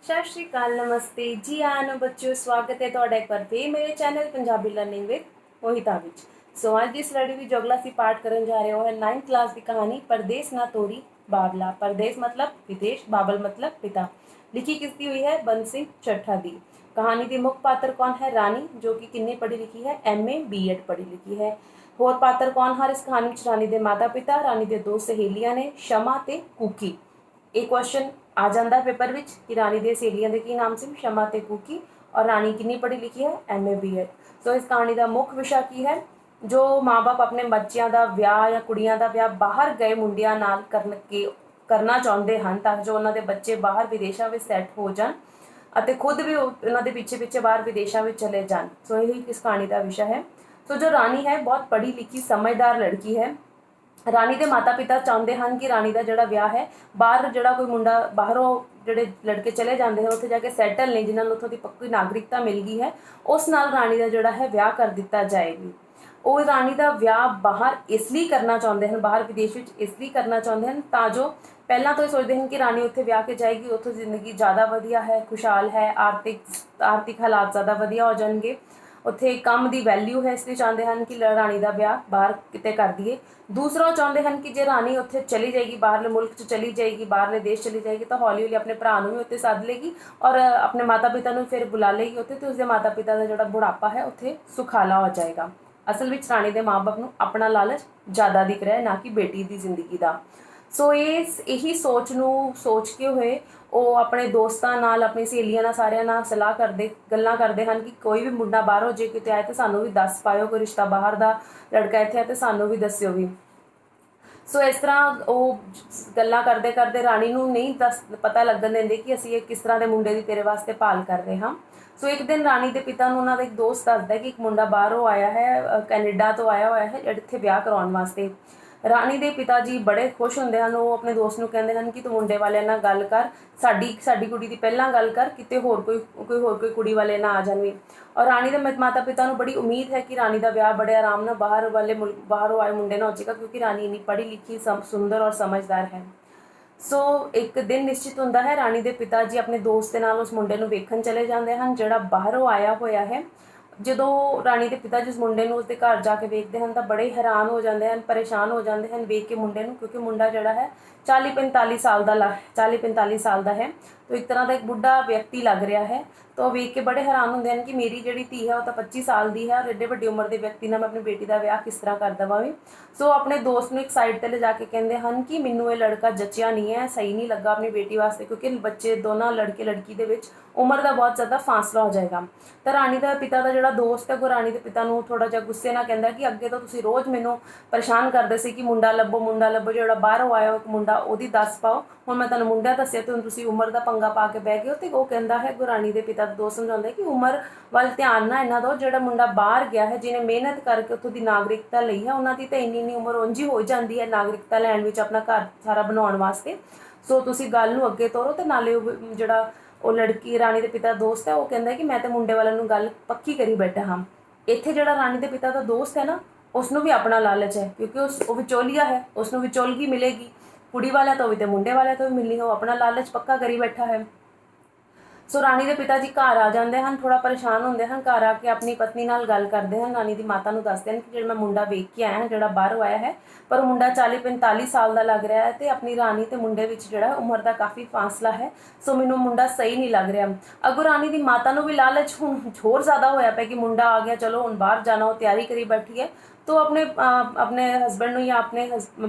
ਸਤਿ ਸ਼੍ਰੀ ਅਕਾਲ, ਨਮਸਤੇ ਜੀ ਆਇਆਂ ਨੂੰ ਬੱਚਿਓ। ਸਵਾਗਤ ਹੈ ਤੁਹਾਡਾ ਇੱਕ ਵਾਰ ਫੇਰ ਮੇਰੇ channel Punjabi learning with Mohita ਵਿੱਚ। ਸੋ ਅੱਜ ਦੀ ਸਟੱਡੀ ਵਿੱਚ ਅਗਲਾ ਅਸੀਂ ਪਾਠ ਕਰਨ ਜਾ ਰਹੇ ਹਾਂ 9th क्लास की कहानी परदेस ना तोरी बाबला। परदेस मतलब विदेश, बाबल मतलब पिता। लिखी किसकी हुई है? बंद सिंह चट्ठा दी। कहानी के मुख्य पात्र कौन है? रानी, जो कि किन्नी पढ़ी लिखी है? MA B.Ed पढ़ी लिखी है। होर पात्र कौन हर इस कहानी में? रानी के माता पिता, रानी के दो सहेलियां ने शमा ते कुकी। ਇਹ ਕੁਐਸਚਨ ਆ ਜਾਂਦਾ ਪੇਪਰ ਵਿੱਚ ਕਿ ਰਾਣੀ ਦੀਆਂ ਸਹੇਲੀਆਂ ਦੇ ਕੀ ਨਾਮ ਸੀ? ਸ਼ਮਾ ਤੇ ਕੂਕੀ। ਔਰ ਰਾਣੀ ਕਿੰਨੀ ਪੜ੍ਹੀ ਲਿਖੀ ਹੈ? MA B.Ed। ਸੋ ਇਸ ਕਹਾਣੀ ਦਾ ਮੁੱਖ ਵਿਸ਼ਾ ਕੀ ਹੈ? ਜੋ ਮਾਂ-ਬਾਪ ਆਪਣੇ ਬੱਚਿਆਂ ਦਾ ਵਿਆਹ ਜਾਂ ਕੁੜੀਆਂ ਦਾ ਵਿਆਹ ਬਾਹਰ ਗਏ ਮੁੰਡਿਆਂ ਨਾਲ ਕਰਨਾ ਚਾਹੁੰਦੇ ਹਨ ਤਾਂ ਜੋ ਉਹਨਾਂ ਦੇ ਬੱਚੇ ਬਾਹਰ ਵਿਦੇਸ਼ਾਂ ਵਿੱਚ ਸੈੱਟ ਹੋ ਜਾਣ ਅਤੇ ਖੁਦ ਵੀ ਉਹਨਾਂ ਦੇ ਪਿੱਛੇ ਬਾਹਰ ਵਿਦੇਸ਼ਾਂ ਵਿੱਚ ਚਲੇ ਜਾਣ। ਸੋ ਇਹੀ ਇਸ ਕਹਾਣੀ ਦਾ ਵਿਸ਼ਾ ਹੈ। ਸੋ ਜੋ ਰਾਣੀ ਹੈ ਬਹੁਤ ਪੜ੍ਹੀ ਲਿਖੀ ਸਮਝਦਾਰ ਲੜਕੀ ਹੈ। ਰਾਣੀ ਦੇ ਮਾਤਾ ਪਿਤਾ ਚਾਹੁੰਦੇ ਹਨ ਕਿ ਰਾਣੀ ਦਾ ਜਿਹੜਾ ਵਿਆਹ ਹੈ ਬਾਹਰ ਜਿਹੜਾ ਕੋਈ ਮੁੰਡਾ ਬਾਹਰੋਂ ਜਿਹੜੇ ਲੜਕੇ ਚਲੇ ਜਾਂਦੇ ਹਨ ਉੱਥੇ ਜਾ ਕੇ ਸੈਟਲ ਨੇ, ਜਿਨ੍ਹਾਂ ਨੂੰ ਉੱਥੋਂ ਦੀ ਪੱਕੀ ਨਾਗਰਿਕਤਾ ਮਿਲ ਗਈ ਹੈ, ਉਸ ਨਾਲ ਰਾਣੀ ਦਾ ਜਿਹੜਾ ਹੈ ਵਿਆਹ ਕਰ ਦਿੱਤਾ ਜਾਏਗੀ। ਉਹ ਰਾਣੀ ਦਾ ਵਿਆਹ ਬਾਹਰ ਇਸ ਲਈ ਕਰਨਾ ਚਾਹੁੰਦੇ ਹਨ, ਬਾਹਰ ਵਿਦੇਸ਼ ਵਿੱਚ ਇਸ ਲਈ ਕਰਨਾ ਚਾਹੁੰਦੇ ਹਨ ਤਾਂ ਜੋ ਪਹਿਲਾਂ ਤੋਂ ਹੀ ਸੋਚਦੇ ਹਨ ਕਿ ਰਾਣੀ ਉੱਥੇ ਵਿਆਹ ਕੇ ਜਾਏਗੀ, ਉੱਥੋਂ ਜ਼ਿੰਦਗੀ ਜ਼ਿਆਦਾ ਵਧੀਆ ਹੈ, ਖੁਸ਼ਹਾਲ ਹੈ, ਆਰਥਿਕ ਹਾਲਾਤ ਜ਼ਿਆਦਾ ਵਧੀਆ ਹੋ ਜਾਣਗੇ, ਉੱਥੇ ਕੰਮ ਦੀ ਵੈਲਿਊ ਹੈ, ਇਸ ਲਈ ਚਾਹੁੰਦੇ ਹਨ ਕਿ ਰਾਣੀ ਦਾ ਵਿਆਹ ਬਾਹਰ ਕਿਤੇ ਕਰ ਦਈਏ। ਦੂਸਰਾ ਉਹ ਚਾਹੁੰਦੇ ਹਨ ਕਿ ਜੇ ਰਾਣੀ ਉੱਥੇ ਚਲੀ ਜਾਏਗੀ, ਬਾਹਰਲੇ ਮੁਲਕ 'ਚ ਚਲੀ ਜਾਏਗੀ, ਬਾਹਰਲੇ ਦੇਸ਼ ਚਲੀ ਜਾਏਗੀ ਤਾਂ ਹੌਲੀ ਹੌਲੀ ਆਪਣੇ ਭਰਾ ਨੂੰ ਵੀ ਉੱਥੇ ਸੱਦ ਲਏਗੀ ਔਰ ਆਪਣੇ ਮਾਤਾ ਪਿਤਾ ਨੂੰ ਫਿਰ ਬੁਲਾ ਲਏਗੀ ਉੱਥੇ, ਤੇ ਉਸਦੇ ਮਾਤਾ ਪਿਤਾ ਦਾ ਜਿਹੜਾ ਬੁਢਾਪਾ ਹੈ ਉੱਥੇ ਸੁਖਾਲਾ ਹੋ ਜਾਏਗਾ। ਅਸਲ ਵਿੱਚ ਰਾਣੀ ਦੇ ਮਾਂ-ਬਾਪ ਨੂੰ ਆਪਣਾ ਲਾਲਚ ਜ਼ਿਆਦਾ ਦਿਖ ਰਿਹਾ ਹੈ, ਨਾ ਕਿ ਬੇਟੀ ਦੀ ਜ਼ਿੰਦਗੀ ਦਾ। ਸੋ ਇਹੀ ਸੋਚ ਨੂੰ ਸੋਚ ਕੇ ਹੋਏ ਉਹ ਆਪਣੇ ਦੋਸਤਾਂ ਨਾਲ, ਆਪਣੀ ਸਹੇਲੀਆਂ ਨਾਲ, ਸਾਰਿਆਂ ਨਾਲ ਗੱਲਾਂ ਕਰਦੇ ਹਨ ਕਿ ਕੋਈ ਵੀ ਮੁੰਡਾ ਬਾਹਰੋਂ ਜੇ ਕਿਤੇ ਆਏ ਤਾਂ ਸਾਨੂੰ ਵੀ ਦੱਸ ਪਾਇਓ, ਕੋਈ ਰਿਸ਼ਤਾ ਬਾਹਰ ਦਾ ਲੜਕਾ ਇੱਥੇ ਆਏ ਤਾਂ ਸਾਨੂੰ ਵੀ ਦੱਸਿਓ ਵੀ। ਸੋ ਇਸ ਤਰ੍ਹਾਂ ਉਹ ਗੱਲਾਂ ਕਰਦੇ ਕਰਦੇ ਰਾਣੀ ਨੂੰ ਨਹੀਂ ਪਤਾ ਲੱਗਣ ਦਿੰਦੇ ਕਿ ਅਸੀਂ ਇਹ ਕਿਸ ਤਰ੍ਹਾਂ ਦੇ ਮੁੰਡੇ ਦੀ ਤੇਰੇ ਵਾਸਤੇ ਭਾਲ ਕਰ ਰਹੇ ਹਾਂ। ਸੋ ਇੱਕ ਦਿਨ ਰਾਣੀ ਦੇ ਪਿਤਾ ਨੂੰ ਉਹਨਾਂ ਦਾ ਇੱਕ ਦੋਸਤ ਦੱਸਦਾ ਕਿ ਇੱਕ ਮੁੰਡਾ ਬਾਹਰੋਂ ਆਇਆ ਹੈ, ਕੈਨੇਡਾ ਤੋਂ ਆਇਆ ਹੋਇਆ ਹੈ ਇੱਥੇ ਵਿਆਹ ਕਰਵਾਉਣ ਵਾਸਤੇ। ਰਾਣੀ ਦੇ ਪਿਤਾ ਜੀ ਬੜੇ ਖੁਸ਼ ਹੁੰਦੇ ਹਨ। ਉਹ ਆਪਣੇ ਦੋਸਤ ਨੂੰ ਕਹਿੰਦੇ ਹਨ ਕਿ ਤੂੰ ਮੁੰਡੇ ਵਾਲਿਆਂ ਨਾਲ ਗੱਲ ਕਰ, ਸਾਡੀ ਕੁੜੀ ਦੀ ਪਹਿਲਾਂ ਗੱਲ ਕਰ, ਕਿਤੇ ਹੋਰ ਕੋਈ ਕੁੜੀ ਵਾਲੇ ਨਾ ਆ ਜਾਣ ਵੀ। ਔਰ ਰਾਣੀ ਦੇ ਮਾਤਾ ਪਿਤਾ ਨੂੰ ਬੜੀ ਉਮੀਦ ਹੈ ਕਿ ਰਾਣੀ ਦਾ ਵਿਆਹ ਬੜੇ ਆਰਾਮ ਨਾਲ ਬਾਹਰੋਂ ਆਏ ਮੁੰਡੇ ਨਾਲ ਹੋ ਜਾਏਗਾ, ਕਿਉਂਕਿ ਰਾਣੀ ਇੰਨੀ ਪੜ੍ਹੀ ਲਿਖੀ, ਸੁੰਦਰ ਔਰ ਸਮਝਦਾਰ ਹੈ। ਸੋ ਇੱਕ ਦਿਨ ਨਿਸ਼ਚਿਤ ਹੁੰਦਾ ਹੈ, ਰਾਣੀ ਦੇ ਪਿਤਾ ਜੀ ਆਪਣੇ ਦੋਸਤ ਦੇ ਨਾਲ ਉਸ ਮੁੰਡੇ ਨੂੰ ਵੇਖਣ ਚਲੇ ਜਾਂਦੇ ਹਨ ਜਿਹੜਾ ਬਾਹਰੋਂ ਆਇਆ ਹੋਇਆ ਹੈ। ਜਦੋਂ ਰਾਣੀ ਦੇ ਪਿਤਾ ਜੀ ਉਸ ਮੁੰਡੇ ਨੂੰ ਉਸਦੇ ਘਰ ਜਾ ਕੇ ਵੇਖਦੇ ਹਨ ਤਾਂ ਬੜੇ ਹੈਰਾਨ ਹੋ ਜਾਂਦੇ ਹਨ, ਪਰੇਸ਼ਾਨ ਹੋ ਜਾਂਦੇ ਹਨ ਵੇਖ ਕੇ ਮੁੰਡੇ ਨੂੰ, ਕਿਉਂਕਿ ਮੁੰਡਾ ਜਿਹੜਾ ਹੈ 40-45 ਸਾਲ ਦਾ ਹੈ। ਤਾਂ ਇੱਕ ਤਰ੍ਹਾਂ ਦਾ ਇੱਕ ਬੁੱਢਾ ਵਿਅਕਤੀ ਲੱਗ ਰਿਹਾ ਹੈ। ਤਾਂ ਉਹ ਵੇਖ ਕੇ ਬੜੇ ਹੈਰਾਨ ਹੁੰਦੇ ਹਨ ਕਿ ਮੇਰੀ ਜਿਹੜੀ ਧੀ ਹੈ ਉਹ ਤਾਂ 25 ਸਾਲ ਦੀ ਹੈ ਔਰ ਐਡੇ ਵੱਡੀ ਉਮਰ ਦੇ ਵਿਅਕਤੀ ਨਾਲ ਮੈਂ ਆਪਣੀ ਬੇਟੀ ਦਾ ਵਿਆਹ ਕਿਸ ਤਰ੍ਹਾਂ ਕਰ ਦੇਵਾਂਗੀ। ਸੋ ਆਪਣੇ ਦੋਸਤ ਨੂੰ ਇੱਕ ਸਾਈਡ 'ਤੇ ਲਿਜਾ ਕੇ ਕਹਿੰਦੇ ਹਨ ਕਿ ਮੈਨੂੰ ਇਹ ਲੜਕਾ ਜੱਚਿਆ ਨਹੀਂ ਹੈ, ਸਹੀ ਨਹੀਂ ਲੱਗਾ ਆਪਣੀ ਬੇਟੀ ਵਾਸਤੇ, ਕਿਉਂਕਿ ਬੱਚੇ ਦੋਨਾਂ ਲੜਕੇ ਲੜਕੀ ਦੇ ਵਿੱਚ ਉਮਰ ਦਾ ਬਹੁਤ ਜ਼ਿਆਦਾ ਫਾਸਲਾ ਹੋ ਜਾਏਗਾ। ਤਾਂ ਰਾਣੀ ਦਾ ਪਿਤਾ ਦਾ ਜਿਹੜਾ ਦੋਸਤ ਹੈ ਉਹ ਰਾਣੀ ਦੇ ਪਿਤਾ ਨੂੰ ਥੋੜ੍ਹਾ ਜਿਹਾ ਗੁੱਸੇ ਨਾਲ ਕਹਿੰਦਾ ਕਿ ਅੱਗੇ ਤੋਂ ਤੁਸੀਂ ਰੋਜ਼ ਮੈਨੂੰ ਪਰੇਸ਼ਾਨ ਕਰਦੇ ਸੀ ਕਿ ਮੁੰਡਾ ਲੱਭੋ, ਜਿਹੜਾ ਬਾਹਰੋਂ ਆਇਆ ਇੱਕ ਮੁੰਡਾ ਉਹਦੀ ਦੱਸ ਪਾਓ। ਹੁਣ ਮੈਂ ਤੁਹਾਨੂੰ ਮੁੰਡਾ ਦੱਸਿਆ ਤੇ ਹੁਣ ਤੁਸੀਂ ਉਮਰ ਦਾ ਪੰਗਾ ਪਾ ਕੇ ਬਹਿ ਗਏ ਹੋ। ਤੇ ਉਹ ਕਹਿੰਦਾ ਹੈ, ਰਾਣੀ ਦੇ ਪਿਤਾ ਦਾ ਦੋਸਤ ਸਮਝਾਉਂਦਾ ਕਿ ਉਮਰ ਵੱਲ ਧਿਆਨ ਨਾ ਇਹਨਾਂ ਦਿਓ, ਜਿਹੜਾ ਮੁੰਡਾ ਬਾਹਰ ਗਿਆ ਹੈ, ਜਿਹਨੇ ਮਿਹਨਤ ਕਰਕੇ ਉੱਥੋਂ ਦੀ ਨਾਗਰਿਕਤਾ ਲਈ ਹੈ, ਉਹਨਾਂ ਦੀ ਤਾਂ ਇੰਨੀ ਉਮਰ ਉਂਝ ਹੀ ਹੋ ਜਾਂਦੀ ਹੈ ਨਾਗਰਿਕਤਾ ਲੈਣ ਵਿੱਚ, ਆਪਣਾ ਘਰ ਸਾਰਾ ਬਣਾਉਣ ਵਾਸਤੇ। ਸੋ ਤੁਸੀਂ ਗੱਲ ਨੂੰ ਅੱਗੇ ਤੋਰੋ। ਤੇ ਨਾਲੇ ਜਿਹੜਾ ਉਹ ਲੜਕੀ ਰਾਣੀ ਦੇ ਪਿਤਾ ਦੋਸਤ ਹੈ ਉਹ ਕਹਿੰਦਾ ਕਿ ਮੈਂ ਤੇ ਮੁੰਡੇ ਵਾਲਿਆਂ ਨੂੰ ਗੱਲ ਪੱਕੀ ਕਰੀ ਬੈਠਾ ਹਾਂ। ਇੱਥੇ ਜਿਹੜਾ ਰਾਣੀ ਦੇ ਪਿਤਾ ਦਾ ਦੋਸਤ ਹੈ ਨਾ, ਉਸਨੂੰ ਵੀ ਆਪਣਾ ਲਾਲਚ ਹੈ, ਕਿਉਂਕਿ ਉਹ ਵਿਚੋਲੀਆ ਹੈ, ਉਸਨੂੰ ਵਿਚੋਲਗੀ ਮਿਲੇਗੀ ਕੁੜੀ ਵਾਲਿਆਂ ਤੋਂ ਵੀ ਤੇ ਮੁੰਡੇ ਵਾਲਿਆਂ ਤੋਂ ਵੀ ਮਿਲਣੀ, ਉਹ ਆਪਣਾ ਲਾਲਚ ਪੱਕਾ ਕਰੀ ਬੈਠਾ ਹੈ। ਸੋ ਰਾਣੀ ਦੇ ਪਿਤਾ ਜੀ ਘਰ ਆ ਜਾਂਦੇ ਹਨ, ਥੋੜਾ ਪਰੇਸ਼ਾਨ ਹੁੰਦੇ ਹਨ। ਘਰ ਆ ਕੇ ਆਪਣੀ ਪਤਨੀ ਨਾਲ ਗੱਲ ਕਰਦੇ ਹਨ, ਰਾਣੀ ਦੀ ਮਾਤਾ ਨੂੰ ਦੱਸਦੇ ਹਨ ਕਿ ਜਿਹੜਾ ਮੈਂ ਮੁੰਡਾ ਵੇਖ ਕੇ ਆਇਆ ਹਾਂ ਜਿਹੜਾ ਬਾਹਰੋਂ ਆਇਆ ਹੈ, ਪਰ ਉਹ ਮੁੰਡਾ 40-45 ਸਾਲ ਦਾ ਲੱਗ ਰਿਹਾ ਹੈ ਤੇ ਆਪਣੀ ਰਾਣੀ ਤੇ ਮੁੰਡੇ ਵਿੱਚ ਜਿਹੜਾ ਉਮਰ ਦਾ ਕਾਫੀ ਫਾਸਲਾ ਹੈ। ਸੋ ਮੈਨੂੰ ਮੁੰਡਾ ਸਹੀ ਨਹੀਂ ਲੱਗ ਰਿਹਾ। ਅੱਗੋਂ ਰਾਣੀ ਦੀ ਮਾਤਾ ਨੂੰ ਵੀ ਲਾਲਚ ਹੁਣ ਹੋਰ ਜ਼ਿਆਦਾ ਹੋਇਆ ਪਿਆ ਕਿ ਮੁੰਡਾ ਆ ਗਿਆ, ਚਲੋ ਹੁਣ ਬਾਹਰ ਜਾਣਾ, ਉਹ ਤਿਆਰੀ ਕਰੀ ਬੈਠੀ ਹੈ। तो अपने हसबैंड ਨੂੰ ਜਾਂ ਆਪਣੇ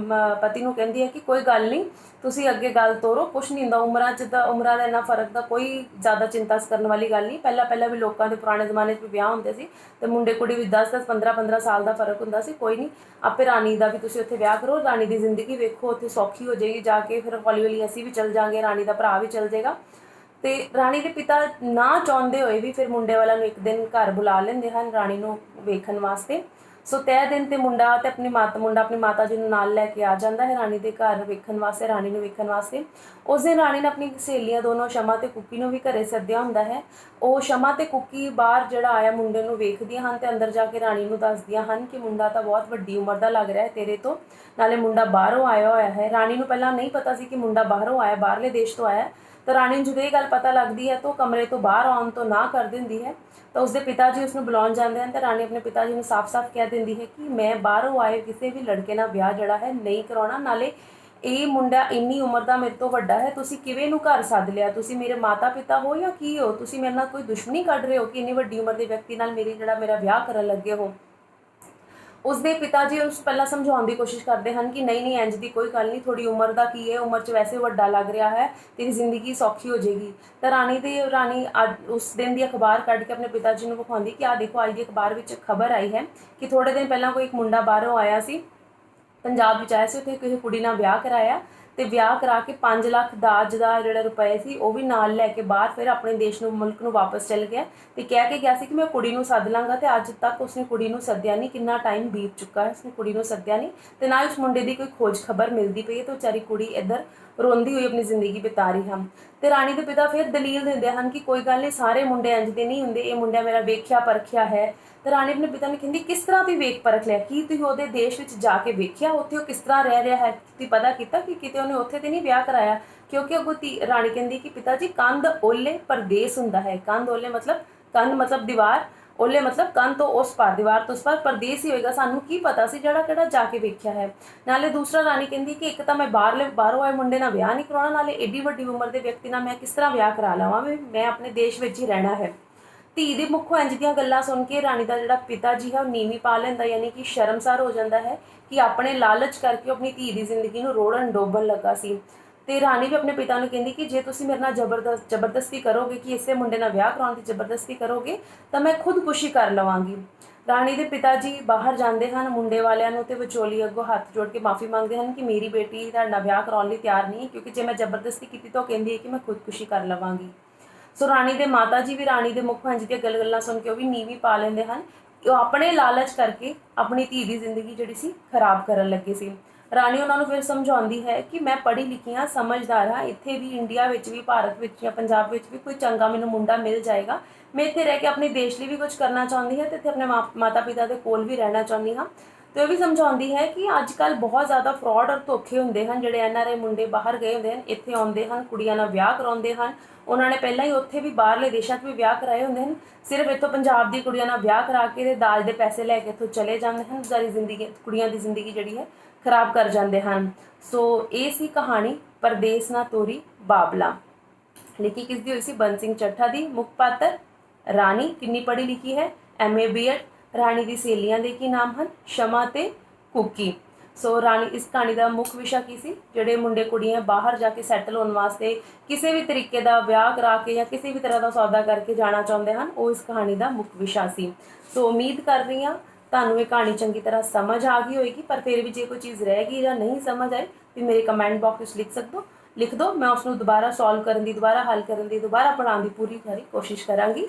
ਪਤੀ ਨੂੰ ਕਹਿੰਦੀ ਹੈ ਕਿ ਕੋਈ ਗੱਲ ਨਹੀਂ, ਤੁਸੀਂ ਅੱਗੇ ਗੱਲ ਤੋਰੋ, ਕੁਛ ਨਹੀਂ ਹੁੰਦਾ ਉਮਰਾਂ 'ਚ, ਤਾਂ ਉਮਰਾਂ ਦਾ ਇੰਨਾ ਫਰਕ ਦਾ ਕੋਈ ਜ਼ਿਆਦਾ ਚਿੰਤਾ ਕਰਨ ਵਾਲੀ ਗੱਲ ਨਹੀਂ। ਪਹਿਲਾਂ ਵੀ ਲੋਕਾਂ ਦੇ ਪੁਰਾਣੇ ਜ਼ਮਾਨੇ 'ਚ ਵੀ ਵਿਆਹ ਹੁੰਦੇ ਸੀ ਤੇ ਮੁੰਡੇ ਕੁੜੀ ਵੀ 10-10 15-15 ਸਾਲ ਦਾ ਫਰਕ ਹੁੰਦਾ ਸੀ। ਕੋਈ ਨਹੀਂ, ਆਪੇ ਰਾਣੀ ਦਾ ਵੀ ਤੁਸੀਂ ਉੱਥੇ ਵਿਆਹ ਕਰੋ, ਰਾਣੀ ਦੀ ਜ਼ਿੰਦਗੀ ਵੇਖੋ, ਉੱਥੇ ਸੌਖੀ ਹੋ ਜਾਏਗੀ ਜਾ ਕੇ, ਫਿਰ ਹੌਲੀ ਹੌਲੀ ਅਸੀਂ ਵੀ ਚੱਲ ਜਾਵਾਂਗੇ, ਰਾਣੀ ਦਾ ਭਰਾ ਵੀ ਚੱਲ ਜਾਏਗਾ। ਤੇ ਰਾਣੀ ਦੇ ਪਿਤਾ ਨਾ ਚਾਹੁੰਦੇ ਹੋਏ ਵੀ ਫਿਰ ਮੁੰਡੇ ਵਾਲਿਆਂ ਨੂੰ ਇੱਕ ਦਿਨ ਘਰ ਬੁਲਾ ਲੈਂਦੇ ਹਨ ਰਾਣੀ ਨੂੰ ਵੇਖਣ ਵਾਸਤੇ। ਸੋ ਤੈਅ ਦਿਨ ਤੇ ਮੁੰਡਾ ਤੇ ਮੁੰਡਾ ਆਪਣੀ ਮਾਤਾ ਜੀ ਨੂੰ ਨਾਲ ਲੈ ਕੇ ਆ ਜਾਂਦਾ ਹੈ ਰਾਣੀ ਦੇ ਘਰ ਵੇਖਣ ਵਾਸਤੇ, ਰਾਣੀ ਨੂੰ ਵੇਖਣ ਵਾਸਤੇ। ਉਸ ਦਿਨ ਰਾਣੀ ਨੇ ਆਪਣੀ ਸਹੇਲੀਆਂ ਦੋਨੋਂ ਸ਼ਮਾ ਤੇ ਕੁੱਕੀ ਨੂੰ ਵੀ ਘਰੇ ਸੱਦਿਆ ਹੁੰਦਾ ਹੈ। ਉਹ ਸ਼ਮਾ ਤੇ ਕੁੱਕੀ ਬਾਹਰ ਜਿਹੜਾ ਆਇਆ ਮੁੰਡੇ ਨੂੰ ਵੇਖਦੀਆਂ ਹਨ ਤੇ ਅੰਦਰ ਜਾ ਕੇ ਰਾਣੀ ਨੂੰ ਦੱਸਦੀਆਂ ਹਨ ਕਿ ਮੁੰਡਾ ਤਾਂ ਬਹੁਤ ਵੱਡੀ ਉਮਰ ਦਾ ਲੱਗ ਰਿਹਾ ਹੈ ਤੇਰੇ ਤੋਂ, ਨਾਲੇ ਮੁੰਡਾ ਬਾਹਰੋਂ ਆਇਆ ਹੋਇਆ ਹੈ। ਰਾਣੀ ਨੂੰ ਪਹਿਲਾਂ ਨਹੀਂ ਪਤਾ ਸੀ ਕਿ ਮੁੰਡਾ ਬਾਹਰੋਂ ਆਇਆ, ਬਾਹਰਲੇ ਦੇਸ਼ ਤੋਂ ਆਇਆ। ਤਾਂ ਰਾਣੀ ਨੂੰ ਜਦੋਂ ਇਹ ਗੱਲ ਪਤਾ ਲੱਗਦੀ ਹੈ ਤਾਂ ਉਹ ਕਮਰੇ ਤੋਂ ਬਾਹਰ ਆਉਣ ਤੋਂ ਨਾ ਕਰ ਦਿੰਦੀ ਹੈ। ਤਾਂ ਉਸਦੇ ਪਿਤਾ ਜੀ ਉਸਨੂੰ ਬੁਲਾਉਣ ਜਾਂਦੇ ਹਨ ਤਾਂ ਰਾਣੀ ਆਪਣੇ ਪਿਤਾ ਜੀ ਨੂੰ ਸਾਫ਼-ਸਾਫ਼ ਕਹਿ ਦਿੰਦੀ ਹੈ ਕਿ ਮੈਂ ਬਾਹਰੋਂ ਆਏ ਕਿਸੇ ਵੀ ਲੜਕੇ ਨਾਲ ਵਿਆਹ ਜਿਹੜਾ ਹੈ ਨਹੀਂ ਕਰਾਉਣਾ, ਨਾਲੇ ਇਹ ਮੁੰਡਾ ਇੰਨੀ ਉਮਰ ਦਾ ਮੇਰੇ ਤੋਂ ਵੱਡਾ ਹੈ, ਤੁਸੀਂ ਕਿਵੇਂ ਨੂੰ ਘਰ ਸੱਦ ਲਿਆ? ਤੁਸੀਂ ਮੇਰੇ ਮਾਤਾ ਪਿਤਾ ਹੋ ਜਾਂ ਕੀ ਹੋ? ਤੁਸੀਂ ਮੇਰੇ ਨਾਲ ਕੋਈ ਦੁਸ਼ਮਣੀ ਕੱਢ ਰਹੇ ਹੋ ਕਿ ਇੰਨੀ ਵੱਡੀ ਉਮਰ ਦੇ ਵਿਅਕਤੀ ਨਾਲ ਮੇਰਾ ਵਿਆਹ ਕਰਨ ਲੱਗੇ ਹੋ? ਉਸਦੇ ਪਿਤਾ ਜੀ ਉਸ ਪਹਿਲਾਂ ਸਮਝਾਉਣ ਦੀ ਕੋਸ਼ਿਸ਼ ਕਰਦੇ ਹਨ ਕਿ ਨਹੀਂ ਇੰਜ ਦੀ ਕੋਈ ਗੱਲ ਨਹੀਂ, ਥੋੜੀ ਉਮਰ ਦਾ ਕੀ ਹੈ, ਉਮਰ 'ਚ ਵੈਸੇ ਵੱਡਾ ਲੱਗ ਰਿਹਾ ਹੈ, ਤੇਰੀ ਜ਼ਿੰਦਗੀ ਸੌਖੀ ਹੋ ਜਾਏਗੀ। ਤਾਂ ਰਾਣੀ ਅੱਜ ਉਸ ਦਿਨ ਦੀ ਅਖਬਾਰ ਕੱਢ ਕੇ ਆਪਣੇ ਪਿਤਾ ਜੀ ਨੂੰ ਵਿਖਾਉਂਦੀ ਕਿ ਆਹ ਦੇਖੋ, ਅੱਜ ਦੀ ਅਖਬਾਰ ਵਿੱਚ ਖਬਰ ਆਈ ਹੈ ਕਿ ਥੋੜੇ ਦਿਨ ਪਹਿਲਾਂ ਕੋਈ ਇੱਕ ਮੁੰਡਾ ਬਾਹਰੋਂ ਆਇਆ ਸੀ, ਪੰਜਾਬ ਵਿੱਚ ਆਇਆ ਸੀ, ਉੱਥੇ ਕਿਸੇ ਕੁੜੀ ਨਾਲ ਵਿਆਹ ਕਰਾਇਆ ਤੇ ਵਿਆਹ ਕਰਾ ਕੇ 5 ਲੱਖ ਦਾਜ ਦਾ ਜਿਹੜਾ ਰੁਪਏ ਸੀ ਉਹ ਵੀ ਨਾਲ ਲੈ ਕੇ ਬਾਹਰ ਫਿਰ ਆਪਣੇ ਦੇਸ਼ ਨੂੰ ਮੁਲਕ ਨੂੰ ਵਾਪਸ ਚਲ ਗਿਆ ਤੇ ਕਹਿ ਕੇ ਗਿਆ ਸੀ ਕਿ ਮੈਂ ਕੁੜੀ ਨੂੰ ਸੱਦ ਲਾਂਗਾ, ਤੇ ਅੱਜ ਤੱਕ ਉਸਨੇ ਕੁੜੀ ਨੂੰ ਸੱਦਿਆ ਨਹੀਂ। ਕਿੰਨਾ ਟਾਈਮ ਬੀਤ ਚੁੱਕਾ ਹੈ, ਉਸਨੇ ਕੁੜੀ ਨੂੰ ਸੱਦਿਆ ਨਹੀਂ ਤੇ ਨਾ ਉਸ ਮੁੰਡੇ ਦੀ ਕੋਈ ਖੋਜ ਖਬਰ ਮਿਲਦੀ ਪਈ ਹੈ। ਤੇ ਵਿਚਾਰੀ ਕੁੜੀ ਇੱਧਰ ਰੋਂਦੀ ਹੋਈ ਆਪਣੀ ਜ਼ਿੰਦਗੀ ਬਿਤਾ ਰਹੀ ਹਨ। ਤੇ ਰਾਣੀ ਦੇ ਪਿਤਾ ਫਿਰ ਦਲੀਲ ਦਿੰਦੇ ਹਨ ਕਿ ਕੋਈ ਗੱਲ ਨਹੀਂ, ਸਾਰੇ ਮੁੰਡੇ ਇੰਜ ਦੇ ਨਹੀਂ ਹੁੰਦੇ, ਇਹ ਮੁੰਡਾ ਮੇਰਾ ਵੇਖਿਆ ਪਰਖਿਆ ਹੈ। ਤੇ ਰਾਣੀ ਆਪਣੇ ਪਿਤਾ ਨੂੰ ਕਹਿੰਦੀ ਕਿਸ ਤਰ੍ਹਾਂ ਤੁਸੀਂ ਵੇਖ ਪਰਖ ਲਿਆ? ਕੀ ਤੁਸੀਂ ਉਹਦੇ ਦੇਸ਼ ਵਿੱਚ ਜਾ ਕੇ ਵੇਖਿਆ ਉੱਥੇ ਉਹ ਕਿਸ ਤਰ੍ਹਾਂ ਰਹਿ ਰਿਹਾ ਹੈ? ਤੁਸੀਂ ਪਤਾ ਕੀਤਾ ਕਿ ਕਿਤੇ ਉਹਨੇ ਉੱਥੇ ਤੇ ਨਹੀਂ ਵਿਆਹ ਕਰਾਇਆ? ਕਿਉਂਕਿ ਅੱਗੋਂ ਰਾਣੀ ਕਹਿੰਦੀ ਕਿ ਪਿਤਾ ਜੀ, ਕੰਧ ਓਲੇ ਪਰਦੇਸ ਹੁੰਦਾ ਹੈ। ਕੰਧ ਓਲੇ ਮਤਲਬ ਕੰਧ ਮਤਲਬ ਦੀਵਾਰ, ਓਲੇ ਮਤਲਬ ਕੰਧ ਤੋਂ ਉਸ ਪਾਰ, ਦੀਵਾਰ ਤੋਂ ਉਸ ਪਾਰ, ਪਰਦੇਸ ਹੀ ਹੋਏਗਾ। ਸਾਨੂੰ ਕੀ ਪਤਾ ਸੀ ਜਿਹੜਾ ਕਿਹੜਾ ਜਾ ਕੇ ਵੇਖਿਆ ਹੈ। ਨਾਲੇ ਦੂਸਰਾ ਰਾਣੀ ਕਹਿੰਦੀ ਕਿ ਇੱਕ ਤਾਂ ਮੈਂ ਬਾਹਰੋਂ ਆਏ ਮੁੰਡੇ ਨਾਲ ਵਿਆਹ ਨਹੀਂ ਕਰਾਉਣਾ, ਨਾਲੇ ਏਡੀ ਵੱਡੀ ਉਮਰ ਦੇ ਵਿਅਕਤੀ ਨਾਲ ਮੈਂ ਕਿਸ ਤਰ੍ਹਾਂ ਵਿਆਹ ਕਰਾ ਲਵਾਂ? ਮੈਂ ਆਪਣੇ ਦੇਸ਼ ਵਿੱਚ ਹੀ ਰਹਿਣਾ ਹੈ। ਧੀ ਦੇ ਮੁੱਖੋਂ ਇੰਜ ਦੀਆਂ ਗੱਲਾਂ ਸੁਣ ਕੇ ਰਾਣੀ ਦਾ ਜਿਹੜਾ ਪਿਤਾ ਜੀ ਹੈ ਉਹ ਨੀਵੀਂ ਪਾ ਲੈਂਦਾ, ਯਾਨੀ ਕਿ ਸ਼ਰਮਸਾਰ ਹੋ ਜਾਂਦਾ ਹੈ ਕਿ ਆਪਣੇ ਲਾਲਚ ਕਰਕੇ ਆਪਣੀ ਧੀ ਦੀ ਜ਼ਿੰਦਗੀ ਨੂੰ ਰੋੜਨ ਡੋਬਣ ਲੱਗਾ ਸੀ। ਤੇ ਰਾਣੀ ਵੀ ਆਪਣੇ ਪਿਤਾ ਨੂੰ ਕਹਿੰਦੀ ਕਿ ਜੇ ਤੁਸੀਂ ਮੇਰੇ ਨਾਲ ਜ਼ਬਰਦਸਤੀ ਕਰੋਗੇ, ਕਿ ਇਸੇ ਮੁੰਡੇ ਨਾਲ ਵਿਆਹ ਕਰਾਉਣ ਦੀ ਜ਼ਬਰਦਸਤੀ ਕਰੋਗੇ, ਤਾਂ ਮੈਂ ਖੁਦਕੁਸ਼ੀ ਕਰ ਲਵਾਂਗੀ। ਰਾਣੀ ਦੇ ਪਿਤਾ ਜੀ ਬਾਹਰ ਜਾਂਦੇ ਹਨ ਮੁੰਡੇ ਵਾਲਿਆਂ ਨੂੰ ਤੇ ਵਿਚੋਲੀ ਅੱਗੋਂ ਹੱਥ ਜੋੜ ਕੇ ਮਾਫੀ ਮੰਗਦੇ ਹਨ ਕਿ ਮੇਰੀ ਬੇਟੀ ਤੁਹਾਡੇ ਨਾਲ ਵਿਆਹ ਕਰਾਉਣ ਲਈ ਤਿਆਰ ਨਹੀਂ, ਕਿਉਂਕਿ ਜੇ ਮੈਂ ਜ਼ਬਰਦਸਤੀ ਕੀਤੀ ਤਾਂ ਉਹ ਕਹਿੰਦੀ ਹੈ ਕਿ ਮੈਂ ਖੁਦਕੁਸ਼ੀ ਕਰ ਲਵਾਂਗੀ। ਸੋ ਰਾਣੀ ਦੇ ਮਾਤਾ ਜੀ ਵੀ ਰਾਣੀ ਦੇ ਮੁੱਖੋਂ ਇੰਝ ਦੀਆਂ ਗੱਲਾਂ ਸੁਣ ਕੇ ਉਹ ਵੀ ਨੀਵੀਂ ਪਾ ਲੈਂਦੇ ਹਨ। ਉਹ ਆਪਣੇ ਲਾਲਚ ਕਰਕੇ ਆਪਣੀ ਧੀ ਦੀ ਜ਼ਿੰਦਗੀ ਜਿਹੜੀ ਸੀ ਖਰਾਬ ਕਰਨ ਲੱਗੇ ਸੀ। ਰਾਣੀ ਉਹਨਾਂ ਨੂੰ ਫਿਰ ਸਮਝਾਉਂਦੀ ਹੈ ਕਿ ਮੈਂ ਪੜ੍ਹੀ ਲਿਖੀ ਹਾਂ, ਸਮਝਦਾਰ ਹਾਂ, ਇੱਥੇ ਵੀ ਇੰਡੀਆ ਵਿੱਚ ਵੀ, ਭਾਰਤ ਵਿੱਚ ਜਾਂ ਪੰਜਾਬ ਵਿੱਚ ਵੀ ਕੋਈ ਚੰਗਾ ਮੈਨੂੰ ਮੁੰਡਾ ਮਿਲ ਜਾਏਗਾ। ਮੈਂ ਇੱਥੇ ਰਹਿ ਕੇ ਆਪਣੇ ਦੇਸ਼ ਲਈ ਵੀ ਕੁਝ ਕਰਨਾ ਚਾਹੁੰਦੀ ਹਾਂ ਤੇ ਇੱਥੇ ਆਪਣੇ ਮਾਤਾ ਪਿਤਾ ਦੇ ਕੋਲ ਵੀ ਰਹਿਣਾ ਚਾਹੁੰਦੀ ਹਾਂ। ਤੇ ਉਹ ਵੀ ਸਮਝਾਉਂਦੀ ਹੈ ਕਿ ਅੱਜ ਕੱਲ੍ਹ ਬਹੁਤ ਜ਼ਿਆਦਾ ਫਰਾਡ ਔਰ ਧੋਖੇ ਹੁੰਦੇ ਹਨ। ਜਿਹੜੇ NRI ਮੁੰਡੇ ਬਾਹਰ ਗਏ ਹੁੰਦੇ ਹਨ, ਇੱਥੇ ਆਉਂਦੇ ਹਨ, ਕੁੜੀਆਂ ਨਾਲ ਵਿਆਹ ਕਰਾਉਂਦੇ ਹਨ। ਉਹਨਾਂ ਨੇ ਪਹਿਲਾਂ ਹੀ ਉੱਥੇ ਵੀ ਬਾਹਰਲੇ ਦੇਸ਼ਾਂ 'ਚ ਵੀ ਵਿਆਹ ਕਰਾਏ ਹੁੰਦੇ ਹਨ। ਸਿਰਫ ਇੱਥੋਂ ਪੰਜਾਬ ਦੀ ਕੁੜੀਆਂ ਨਾਲ ਵਿਆਹ ਕਰਾ ਕੇ ਤੇ ਦਾਜ ਦੇ ਪੈਸੇ ਲੈ ਕੇ ਇੱਥੋਂ ਚਲੇ ਜਾਂਦੇ ਹਨ। ਸਾਰੀ ਜ਼ਿੰਦਗੀ ਕੁੜੀਆਂ ਦੀ ਜ਼ਿੰਦਗੀ ਜਿਹੜੀ ਹੈ ਖਰਾਬ ਕਰ ਜਾਂਦੇ ਹਨ। ਸੋ ਇਹ ਸੀ ਕਹਾਣੀ ਪਰਦੇਸ ਨਾ ਤੋਰੀ ਬਾਬਲਾ। ਲਿਖੀ ਕਿਸ ਦੀ ਹੋਈ ਸੀ? ਬੰਦ ਸਿੰਘ ਚੱਠਾ ਦੀ। ਮੁੱਖ ਪਾਤਰ ਰਾਣੀ, ਕਿੰਨੀ ਪੜ੍ਹੀ ਲਿਖੀ ਹੈ? MA BEd। ਰਾਣੀ ਦੀ ਸਹੇਲੀਆਂ ਦੇ ਕੀ ਨਾਮ ਹਨ? ਸ਼ਮਾ ਤੇ ਕੁਕੀ। ਸੋ ਰਾਣੀ, ਇਸ ਕਹਾਣੀ ਦਾ ਮੁੱਖ ਵਿਸ਼ਾ ਕੀ ਸੀ? ਜਿਹੜੇ ਮੁੰਡੇ ਕੁੜੀਆਂ ਬਾਹਰ ਜਾ ਕੇ ਸੈਟਲ ਹੋਣ ਵਾਸਤੇ ਕਿਸੇ ਵੀ ਤਰੀਕੇ ਦਾ ਵਿਆਹ ਕਰਾ ਕੇ ਜਾਂ ਕਿਸੇ ਵੀ ਤਰ੍ਹਾਂ ਦਾ ਸੌਦਾ ਕਰਕੇ ਜਾਣਾ ਚਾਹੁੰਦੇ ਹਨ, ਉਹ ਇਸ ਕਹਾਣੀ ਦਾ ਮੁੱਖ ਵਿਸ਼ਾ ਸੀ। ਸੋ ਉਮੀਦ ਕਰ ਰਹੀ ਹਾਂ ਤੁਹਾਨੂੰ ਇਹ ਕਹਾਣੀ ਚੰਗੀ ਤਰ੍ਹਾਂ ਸਮਝ ਆ ਗਈ ਹੋਏਗੀ। ਪਰ ਫਿਰ ਵੀ ਜੇ ਕੋਈ ਚੀਜ਼ ਰਹਿ ਗਈ ਜਾਂ ਨਹੀਂ ਸਮਝ ਆਈ ਤਾਂ ਮੇਰੇ ਕਮੈਂਟ ਬਾਕਸ ਵਿੱਚ ਲਿਖ ਦਿਓ। ਮੈਂ ਉਸ ਨੂੰ ਦੁਬਾਰਾ ਸੋਲਵ ਕਰਨ ਦੀ, ਦੁਬਾਰਾ ਹੱਲ ਕਰਨ ਦੀ, ਦੁਬਾਰਾ ਪੜ੍ਹਾਉਣ ਦੀ ਪੂਰੀ ਕੋਸ਼ਿਸ਼ ਕਰਾਂਗੀ।